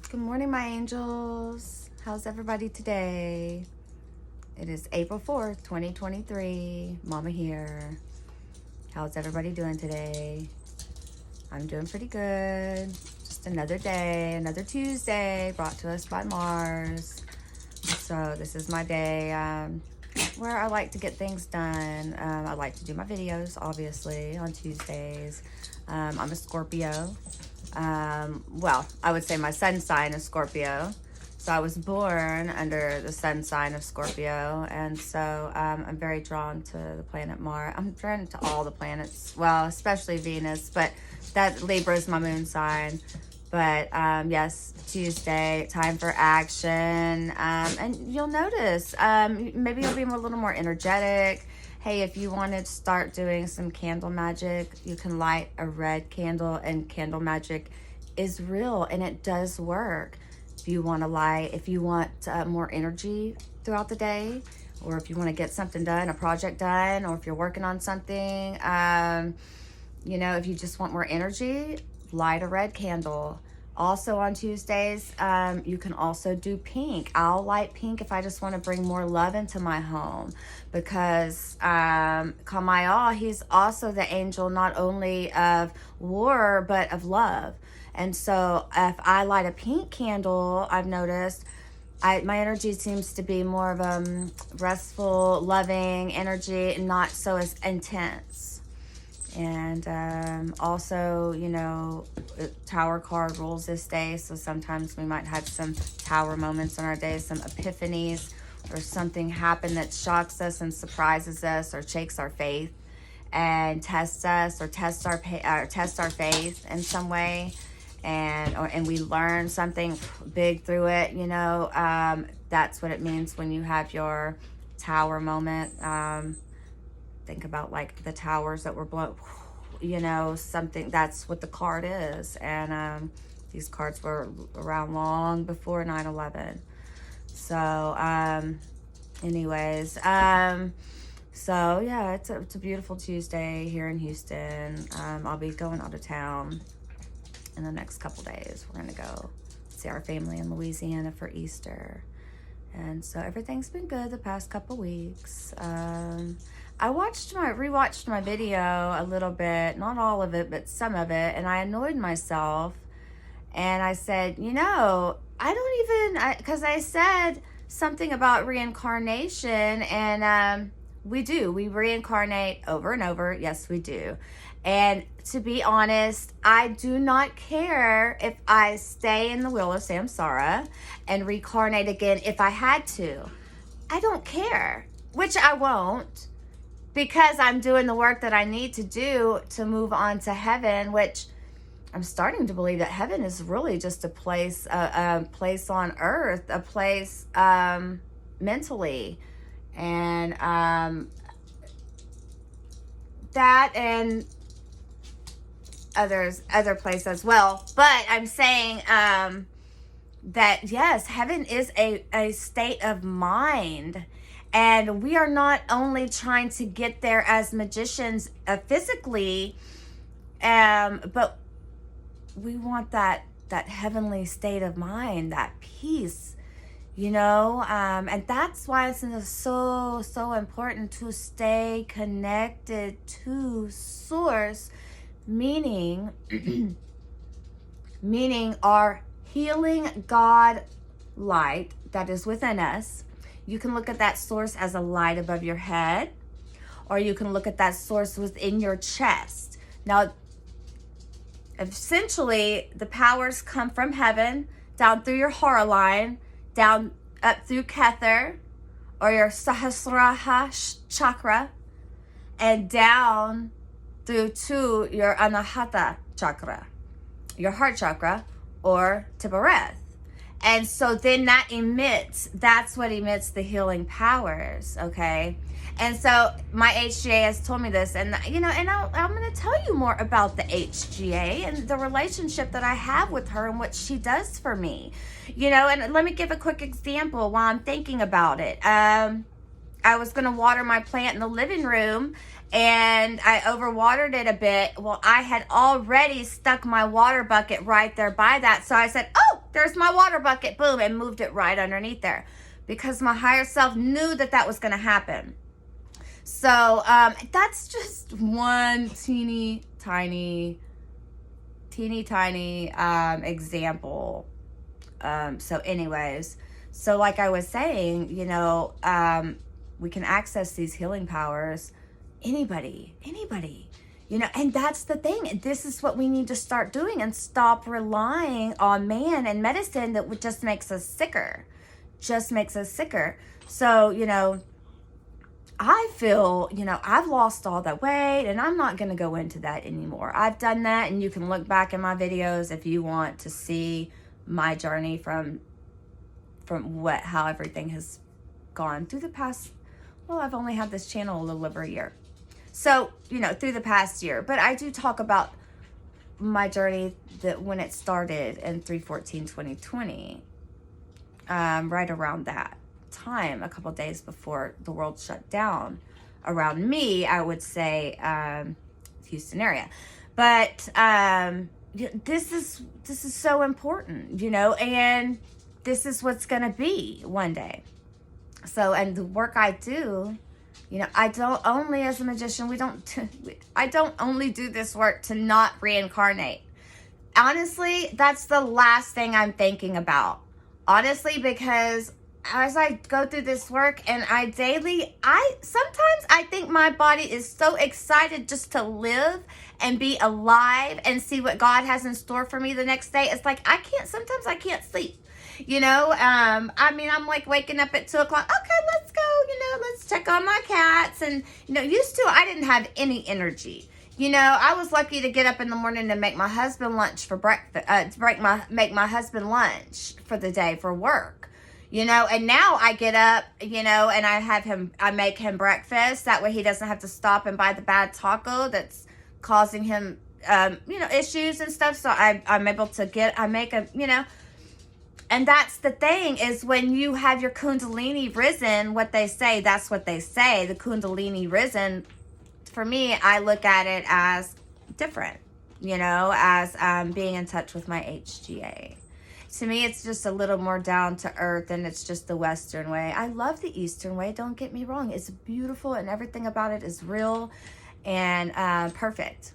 Good morning, my angels. How's everybody today? It is April 4th, 2023. Mama here. How's everybody doing today? I'm doing pretty good. Just another day, another Tuesday brought to us by Mars. So this is my day where I like to get things done. I like to do my videos, obviously, on Tuesdays. I'm a Scorpio. Well, I would say my sun sign is Scorpio. So I was born under the sun sign of Scorpio. And so I'm very drawn to the planet Mars. I'm drawn to all the planets, well, especially Venus, but that Libra is my moon sign. But yes, Tuesday, time for action. And you'll notice, maybe you'll be a little more energetic. Hey, if you want to start doing some candle magic, you can light a red candle, and candle magic is real and it does work. If you want to light, if you want more energy throughout the day, or if you want to get something done, a project done, or if you're working on something, you know, if you just want more energy, light a red candle. Also on Tuesdays, you can also do pink. I'll light pink if I just want to bring more love into my home, because Kamael, he's also the angel not only of war, but of love. And so if I light a pink candle, I've noticed my energy seems to be more of a restful, loving energy, and not so as intense. And also, you know, Tower card rules this day, so sometimes we might have some Tower moments in our day, some epiphanies, or something happen that shocks us and surprises us, or shakes our faith and tests us, or tests our faith in some way, and we learn something big through it. You know, that's what it means when you have your Tower moment. Think about like the towers that were blown, you know, something, that's what the card is. And these cards were around long before 9/11. So anyways, so yeah, it's a beautiful Tuesday here in Houston. I'll be going out of town in the next couple days. We're gonna go see our family in Louisiana for Easter. And so everything's been good the past couple weeks. I rewatched my video a little bit, not all of it, but some of it, and I annoyed myself. And I said, you know, because I said something about reincarnation, and we reincarnate over and over. Yes, we do. And to be honest, I do not care if I stay in the wheel of samsara and reincarnate again if I had to. I don't care, which I won't, because I'm doing the work that I need to do to move on to heaven, which I'm starting to believe that heaven is really just a place on earth, a place mentally. And that and other places as well. But I'm saying that yes, heaven is a state of mind. And we are not only trying to get there as magicians physically, but we want that heavenly state of mind, that peace, you know, and that's why it's so important to stay connected to source, meaning our healing God light that is within us. You can look at that source as a light above your head, or you can look at that source within your chest. Now, essentially, the powers come from heaven, down through your hara line, down up through Kether, or your Sahasrara chakra, and down through to your Anahata chakra, your heart chakra, or Tibereth. And so then that's what emits the healing powers, okay? And so my HGA has told me this, and you know, and I'm going to tell you more about the HGA and the relationship that I have with her and what she does for me. You know, and let me give a quick example while I'm thinking about it. I was going to water my plant in the living room, and I overwatered it a bit. Well, I had already stuck my water bucket right there by that. So I said, oh, there's my water bucket, boom, and moved it right underneath there because my higher self knew that that was going to happen. So that's just one teeny tiny example. So anyways, so like I was saying, you know, we can access these healing powers, anybody, you know, and that's the thing. This is what we need to start doing and stop relying on man and medicine that just makes us sicker, So, you know, I feel, you know, I've lost all that weight, and I'm not going to go into that anymore. I've done that, and you can look back in my videos if you want to see my journey from how everything has gone through the past. Well, I've only had this channel a little over a year. So, you know, through the past year. But I do talk about my journey that when it started in 3/14/2020, right around that time, a couple days before the world shut down. Around me, I would say Houston area. But this is so important, you know, and this is what's going to be one day. So, and the work I do, you know, I don't only, as a magician, I don't only do this work to not reincarnate. Honestly, that's the last thing I'm thinking about. Honestly, because as I go through this work and sometimes I think my body is so excited just to live and be alive and see what God has in store for me the next day. It's like, sometimes I can't sleep. You know, I mean, I'm like waking up at 2 o'clock. Okay, let's go, you know, let's check on my cats. And, you know, used to, I didn't have any energy. You know, I was lucky to get up in the morning and make my husband lunch for breakfast, make my husband lunch for the day for work. You know, and now I get up, you know, and I make him breakfast. That way he doesn't have to stop and buy the bad taco that's causing him, you know, issues and stuff. So I'm able to I make a, you know. And that's the thing, is when you have your Kundalini risen, that's what they say, the Kundalini risen. For me, I look at it as different, you know, as being in touch with my HGA. To me, it's just a little more down to earth, and it's just the Western way. I love the Eastern way, don't get me wrong. It's beautiful, and everything about it is real and perfect.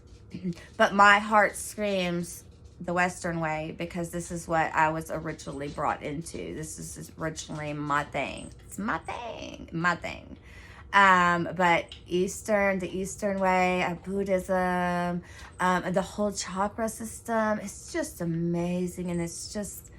But my heart screams the Western way, because this is what I was originally brought into. This is originally my thing. It's my thing. But the Eastern way, Buddhism, the whole chakra system, it's just amazing, and it's just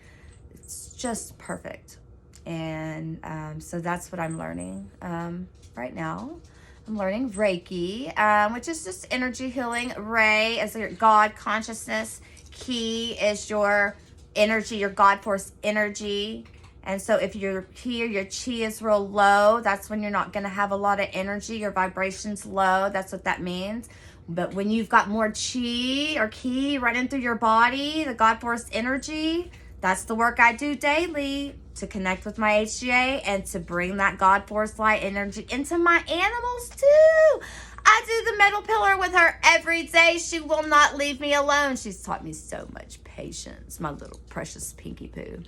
perfect. And so that's what I'm learning right now. I'm learning Reiki, which is just energy healing. Ray is your God consciousness. Ki is your energy, your God force energy. And so if you're here, your chi is real low, that's when you're not going to have a lot of energy. Your vibration's low. That's what that means. But when you've got more chi or ki running through your body, the God force energy, that's the work I do daily to connect with my HGA and to bring that God force light energy into my animals too. I do the metal pillar with her every day. She will not leave me alone. She's taught me so much patience, my little precious Pinky Poo.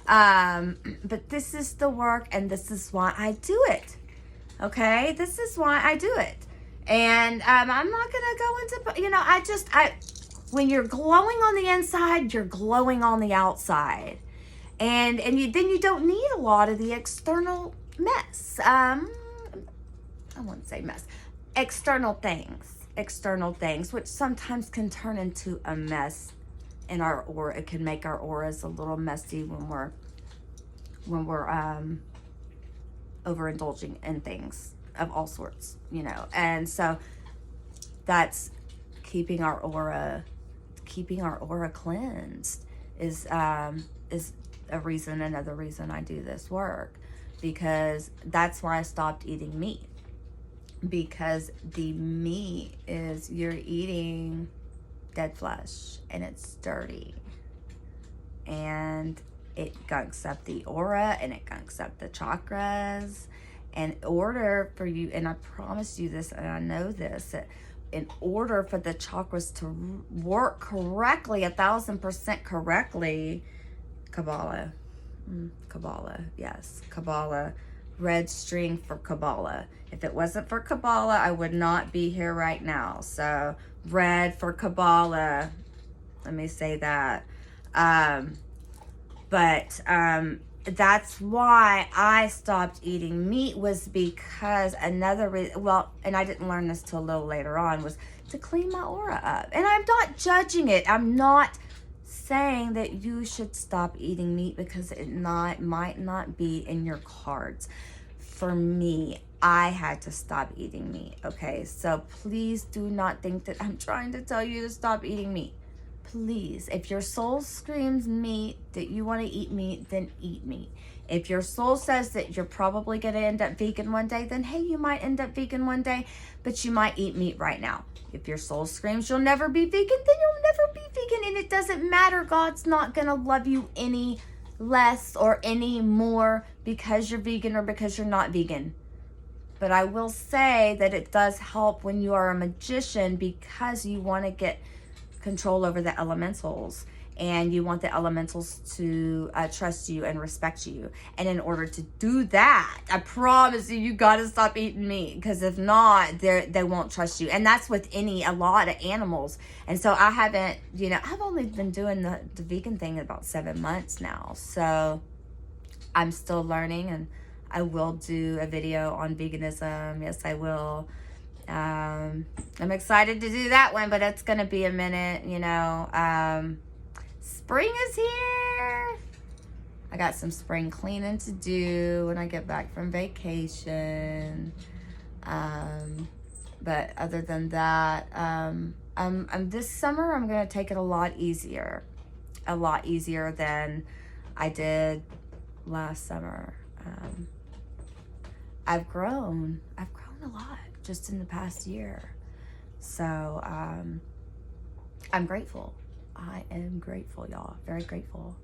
But this is the work, and this is why I do it. Okay? This is why I do it. And I'm not going to go into, you know, when you're glowing on the inside, you're glowing on the outside. And then you don't need a lot of the external mess. I wouldn't say mess. External things, which sometimes can turn into a mess in our aura. It can make our auras a little messy when we're overindulging in things of all sorts, you know. And so that's keeping our aura cleansed is another reason I do this work, because that's why I stopped eating meat. Because the meat is, you're eating dead flesh, and it's dirty, and it gunks up the aura, and it gunks up the chakras. And in order for you, and I promise you this, and I know this, that in order for the chakras to work correctly, 1000% correctly, Kabbalah. Kabbalah, yes, Kabbalah. Red string for Kabbalah. If it wasn't for Kabbalah, I would not be here right now. So, red for Kabbalah. Let me say that. That's why I stopped eating meat, was because another reason, well, and I didn't learn this till a little later on, was to clean my aura up. And I'm not judging it. I'm not saying that you should stop eating meat, because it might not be in your cards. For me, I had to stop eating meat, okay? So please do not think that I'm trying to tell you to stop eating meat. Please, if your soul screams meat, that you want to eat meat, then eat meat. If your soul says that you're probably going to end up vegan one day, then hey, you might end up vegan one day, but you might eat meat right now. If your soul screams you'll never be vegan, then you'll never be vegan. And it doesn't matter. God's not going to love you any less or any more because you're vegan or because you're not vegan. But I will say that it does help when you are a magician, because you want to get control over the elementals, and you want the elementals to trust you and respect you. And in order to do that, I promise you, you got to stop eating meat, because if not, they won't trust you. And that's with a lot of animals. And so I haven't, I've only been doing the vegan thing about 7 months now. So I'm still learning, and I will do a video on veganism. Yes, I will. I'm excited to do that one, but it's going to be a minute, Spring is here. I got some spring cleaning to do when I get back from vacation. But other than that, this summer, I'm going to take it a lot easier than I did last summer. I've grown a lot just in the past year. So, I'm grateful. I am grateful, y'all. Very grateful.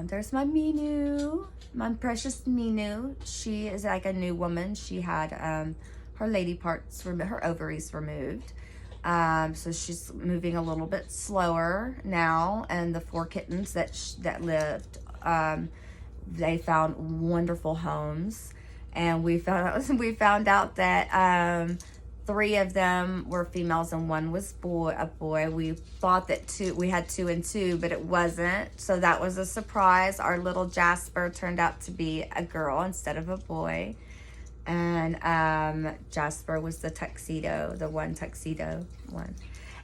There's my Minu, my precious Minu. She is like a new woman. She had her lady parts, her ovaries removed. So she's moving a little bit slower now. And the 4 kittens that lived, they found wonderful homes. And we found out that 3 of them were females and 1 was a boy. We thought that we had 2 and 2, but it wasn't. So that was a surprise. Our little Jasper turned out to be a girl instead of a boy. And Jasper was the one tuxedo one.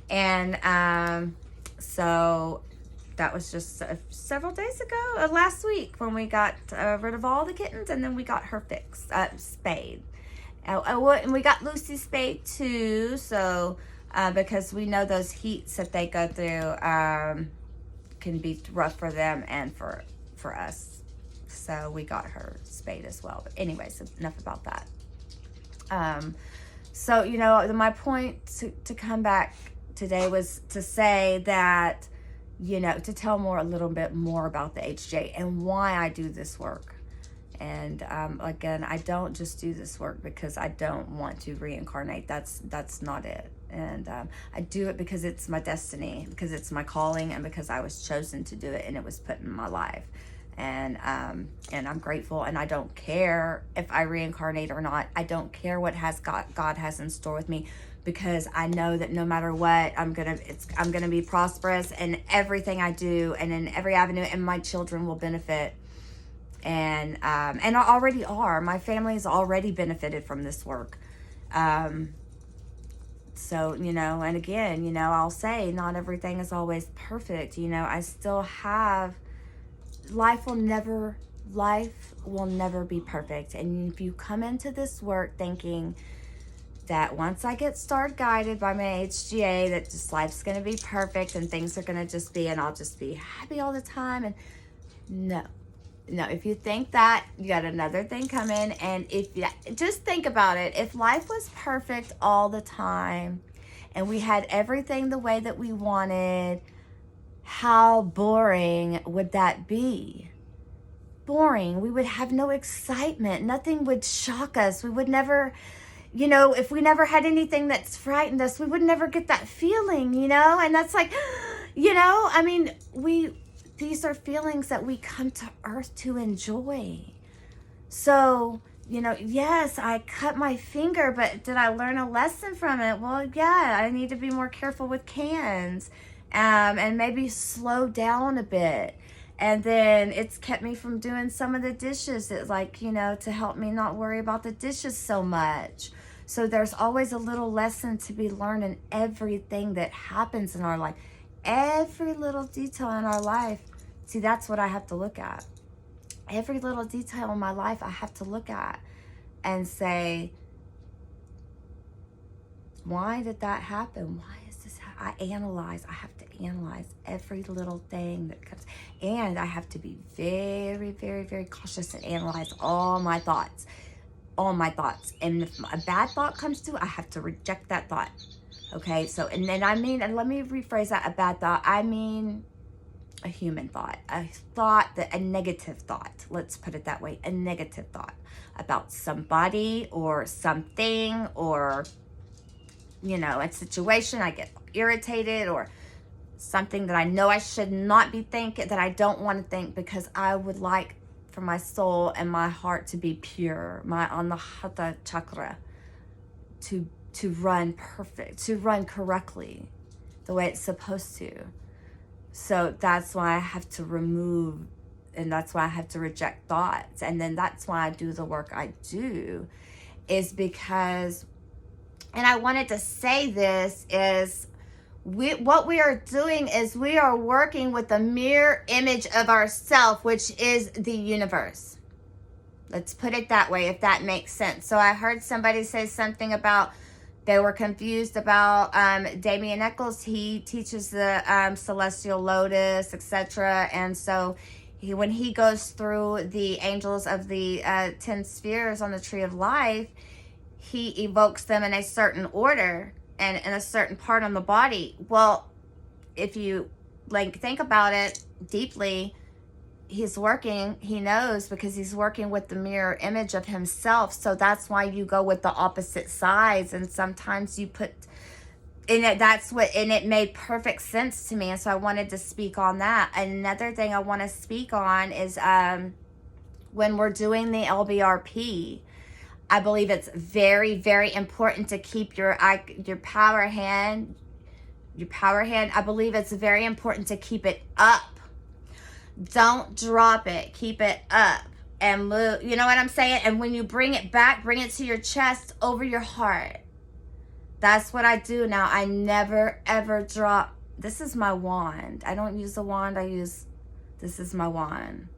And so that was just several days ago, last week, when we got rid of all the kittens, and then we got her spayed. And we got Lucy spayed too, so because we know those heats that they go through can be rough for them and for us. So we got her spayed as well. But anyways, enough about that. So, my point to come back today was to say that, to tell a little bit more about the HGA and why I do this work. And again, I don't just do this work because I don't want to reincarnate. That's not it. And I do it because it's my destiny, because it's my calling, and because I was chosen to do it, and it was put in my life. And I'm grateful, and I don't care if I reincarnate or not. I don't care what God has in store with me, because I know that no matter what, I'm gonna be prosperous in everything I do and in every avenue, and my children will benefit. And I already are. My family's already benefited from this work. So, and again, I'll say not everything is always perfect. I still have, life will never be perfect. And if you come into this work thinking that once I get started guided by my HGA, that just life's going to be perfect and things are going to just be, and I'll just be happy all the time. And no, if you think that, you got another thing coming. And just think about it. If life was perfect all the time and we had everything the way that we wanted, how boring would that be? Boring. We would have no excitement. Nothing would shock us. We would never, if we never had anything that's frightened us, we would never get that feeling, and that's like, these are feelings that we come to earth to enjoy. So, you know, yes, I cut my finger, but did I learn a lesson from it? Well, yeah, I need to be more careful with cans, and maybe slow down a bit. And then it's kept me from doing some of the dishes. It's like, you know, to help me not worry about the dishes so much. So there's always a little lesson to be learned in everything that happens in our life. Every little detail in our life. See, that's what I have to look at. Every little detail in my life I have to look at and say, why did that happen? Why is this? I have to analyze every little thing that comes. And I have to be very, very, very cautious and analyze all my thoughts. And if a bad thought comes to, I have to reject that thought. Okay, so, and let me rephrase that, a bad thought. I mean a human thought, a negative thought. Let's put it that way, a negative thought about somebody or something, or, you know, a situation. I get irritated, or something that I know I should not be thinking, that I don't want to think, because I would like for my soul and my heart to be pure, my Anahata chakra to run perfect, to run correctly, the way it's supposed to. So that's why I have to remove, and that's why I have to reject thoughts. And then that's why I do the work I do, is because, and I wanted to say this, is what we are doing is we are working with the mirror image of ourself, which is the universe. Let's put it that way, if that makes sense. So I heard somebody say something about, they were confused about Damien Eccles. He teaches the celestial lotus, etc. And so when he goes through the angels of the 10 spheres on the tree of life, he evokes them in a certain order and in a certain part on the body. Well, if you think about it deeply, he's working, he knows, because he's working with the mirror image of himself. So that's why you go with the opposite sides, and sometimes you put in it, and it made perfect sense to me. And so I wanted to speak on that. Another thing I want to speak on is when we're doing the LBRP, I believe it's very, very important to keep your power hand. I believe it's very important to keep it up. Don't drop it. Keep it up and move. You know what I'm saying? And when you bring it back, bring it to your chest, over your heart. That's what I do now. I never, ever drop. This is my wand. I don't use the wand. This is my wand.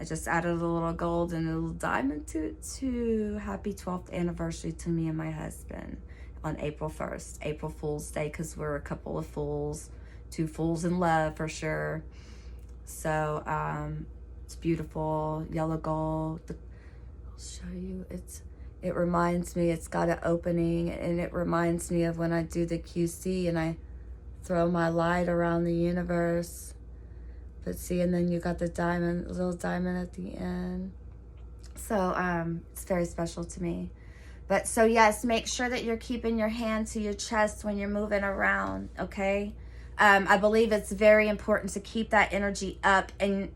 I just added a little gold and a little diamond to it too. Happy 12th anniversary to me and my husband on April 1st. April Fool's Day, because we're a couple of fools. 2 fools in love for sure. So it's beautiful, yellow gold. I'll show you. It reminds me, it's got an opening, and it reminds me of when I do the QC and I throw my light around the universe. But see, and then you got the diamond, little diamond at the end. So it's very special to me. But so yes, make sure that you're keeping your hand to your chest when you're moving around, okay? I believe it's very important to keep that energy up, and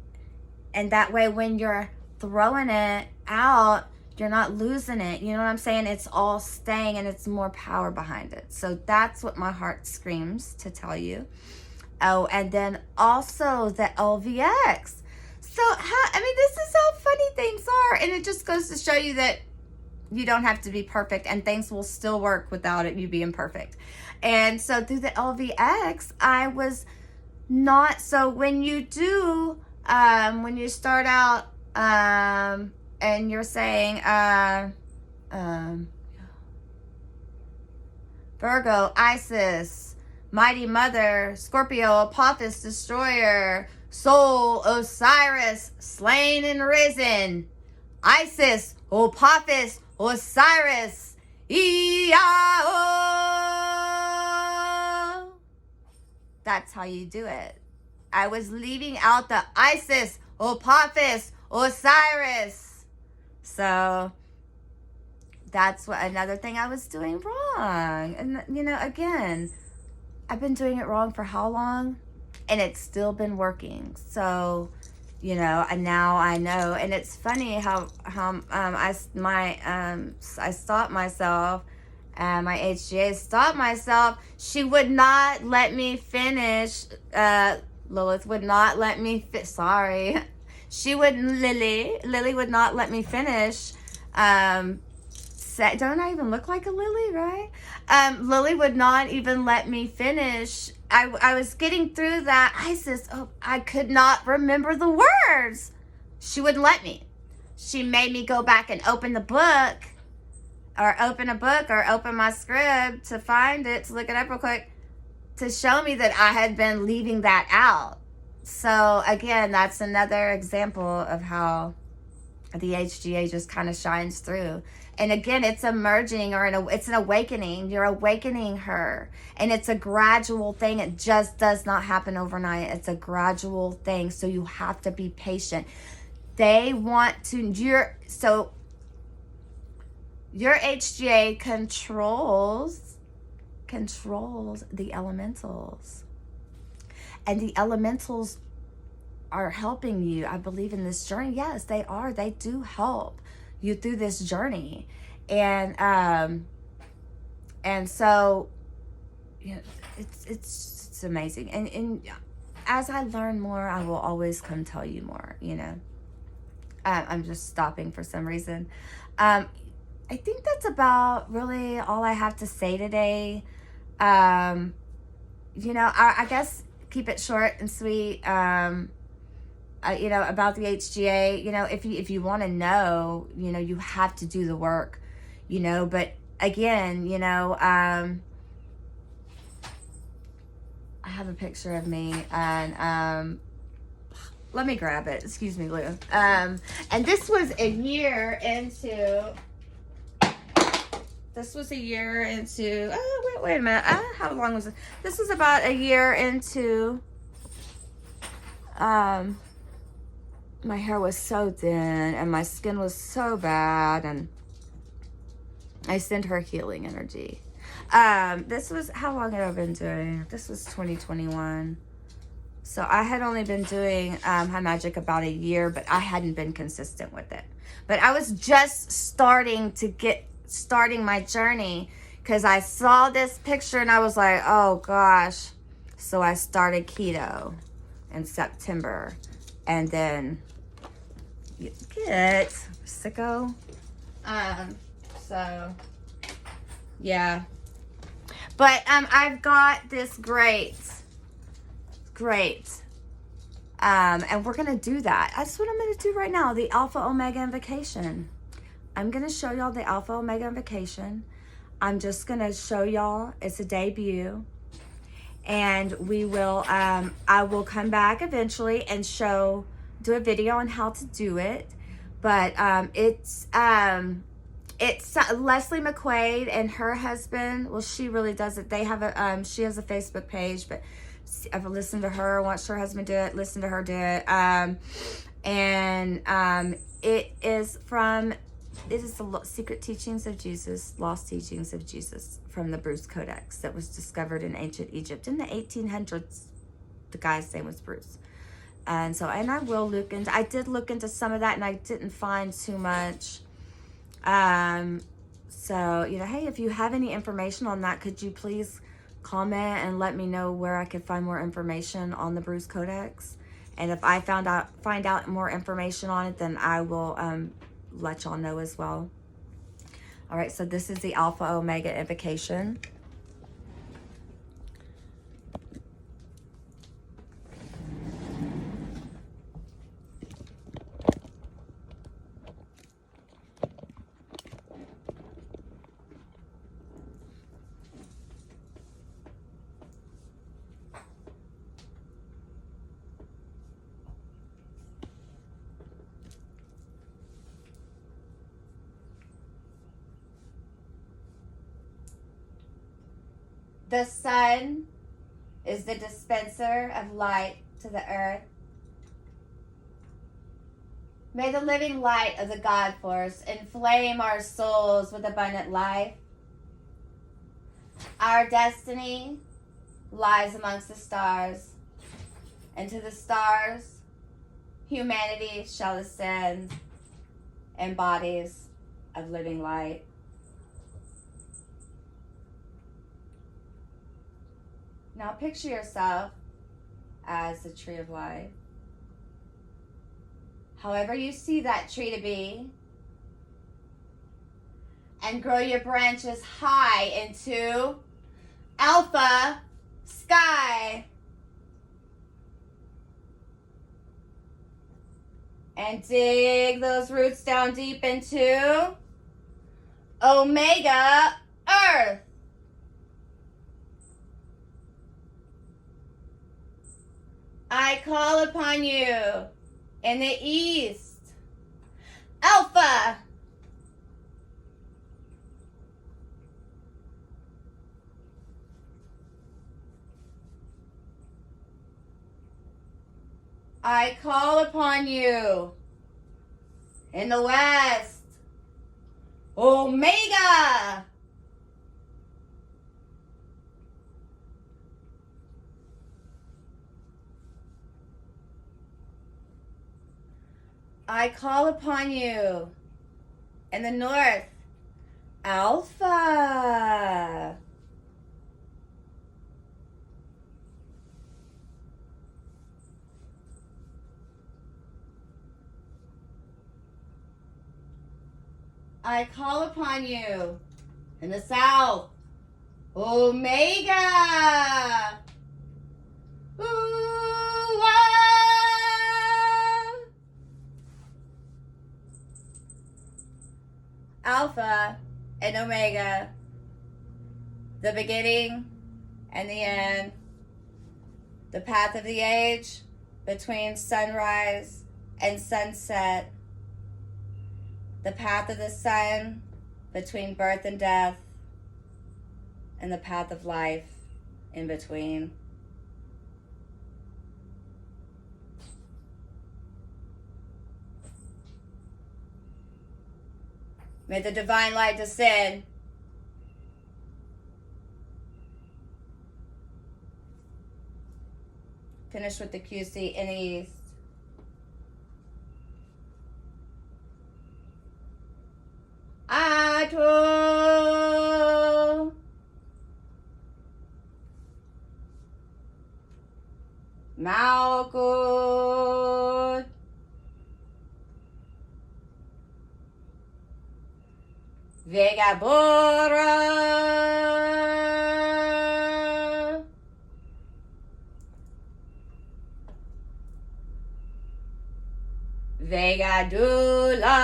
that way when you're throwing it out, you're not losing it. You know what I'm saying? It's all staying, and it's more power behind it. So that's what my heart screams to tell you. Oh, and then also the LVX. So this is how funny things are, and it just goes to show you that you don't have to be perfect, and things will still work without it, you being perfect. And so through the LVX, I was not, so when you do, when you start out, and you're saying, Virgo, Isis, Mighty Mother, Scorpio, Apophis, Destroyer, Soul, Osiris, Slain and Risen, Isis, Apophis, Osiris, Iao. That's how you do it. I was leaving out the Isis, Apophis, Osiris. So that's another thing I was doing wrong. And, again, I've been doing it wrong for how long? and it's still been working. So, you know, and now I know. And it's funny how I stopped myself, and my HGA stopped myself. She would not let me finish. Lilith would not let me sorry. Lily would not let me finish. Don't I even look like a lily, right? Lily would not even let me finish. I was getting through that. I could not remember the words. She wouldn't let me. She made me go back and open a book or open my script to find it, to look it up real quick, to show me that I had been leaving that out. So again, that's another example of how the HGA just kind of shines through. And again, it's emerging, or it's an awakening. You're awakening her. And it's a gradual thing. It just does not happen overnight. It's a gradual thing. So you have to be patient. They want to, your HGA controls the elementals. And the elementals are helping you, I believe, in this journey. Yes, they are. They do help you through this journey. And so, you know, it's amazing. And as I learn more, I will always come tell you more, you know. I'm just stopping for some reason. I think that's about really all I have to say today. You know, I guess keep it short and sweet. You know, about the HGA, you know, if you want to know, you know, you have to do the work, you know. But again, you know, I have a picture of me, and let me grab it. Excuse me, Lou. And this was a year into. Oh, wait a minute. How long was it? This was about a year into. My hair was so thin and my skin was so bad, and I sent her healing energy. This was, how long had I been doing? This was 2021. So I had only been doing High Magic about a year, but I hadn't been consistent with it. But I was just starting my journey, because I saw this picture and I was like, oh gosh. So I started keto in September, and then get sicko. So yeah, but I've got this great, and we're gonna do that. That's what I'm gonna do right now. The Alpha Omega Invocation. I'm gonna show y'all the Alpha Omega Invocation. I'm just gonna show y'all, it's a debut, and we will I will come back eventually and do a video on how to do it. But it's Leslie McQuaid and her husband. Well, she really does it. They have she has a Facebook page, but I've listened to her, watched her husband do it, listened to her do it. It is the Secret Teachings of Jesus, Lost Teachings of Jesus, from the Bruce Codex, that was discovered in ancient Egypt in the 1800s. The guy's name was Bruce. And so, and I did look into some of that, and I didn't find too much. So, you know, hey, if you have any information on that, could you please comment and let me know where I could find more information on the Bruce Codex? And if I find out more information on it, then I will let y'all know as well. All right, so this is the Alpha Omega Invocation. The sun is the dispenser of light to the earth. May the living light of the God Force inflame our souls with abundant life. Our destiny lies amongst the stars. Into the stars, humanity shall ascend in bodies of living light. Now picture yourself as the tree of life. However you see that tree to be, and grow your branches high into Alpha Sky. And dig those roots down deep into Omega Earth. I call upon you in the east, Alpha. I call upon you in the west, Omega. I call upon you in the north, Alpha. I call upon you in the south, Omega. Ooh, ah. Alpha and Omega, the beginning and the end, the path of the age between sunrise and sunset, the path of the sun between birth and death, and the path of life in between. May the divine light descend. Finish with the QC in the east. Ato Malkut Vegabora Vegadula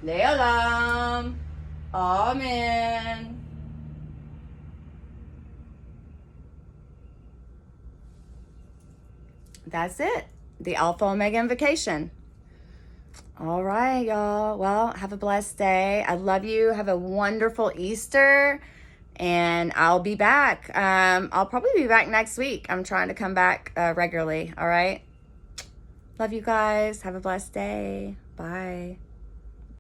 Leolam. Amen. That's it. The Alpha Omega Invocation. All right, y'all. Well, have a blessed day. I love you. Have a wonderful Easter. And I'll be back. I'll probably be back next week. I'm trying to come back regularly. All right. Love you guys. Have a blessed day. Bye.